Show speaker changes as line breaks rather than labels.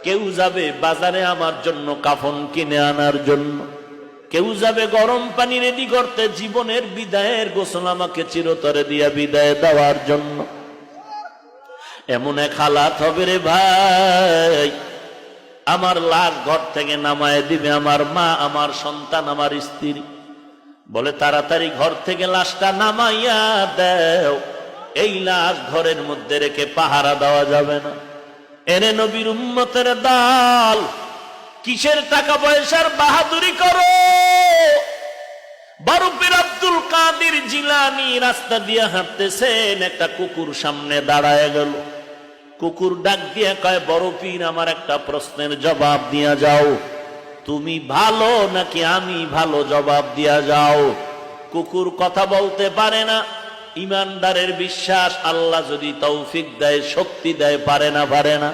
কেউ যাবে বাজারে আমার জন্য কাফন কিনে আনার জন্য, কেউ যাবে গরম পানি রেডি করতে জীবনের বিদায়ের গোসল আমাকে চিরতরে দিয়া বিদায় দেওয়ার জন্য। এমন এক হালাত হবে রে ভাই, আমার লাশ ঘর থেকে নামায় দিবে আমার মা, আমার সন্তান, আমার স্ত্রী। বলে তাড়াতাড়ি ঘর থেকে লাশটা নামাইয়া দেও, এই লাশ ঘরের মধ্যে রেখে পাহারা দেওয়া যাবে না। এরে নবীর উম্মতের দল, কিসের টাকা পয়সার বাহাদুরি করো? বরফের আব্দুল কাদের জিলানী রাস্তা দিয়ে হাঁটতেছেন, একটা কুকুর সামনে দাঁড়ায় গেল। কুকুর ডাক দিয়ে কয়, বড় পীর আমার একটা প্রশ্নের জবাব দিয়া যাও, তুমি ভালো নাকি আমি ভালো, জবাব দিয়া যাও। কুকুর কথা বলতে পারে না, ইমানদারের বিশ্বাস আল্লাহ যদি তৌফিক দেয়, শক্তি দেয়, পারে না।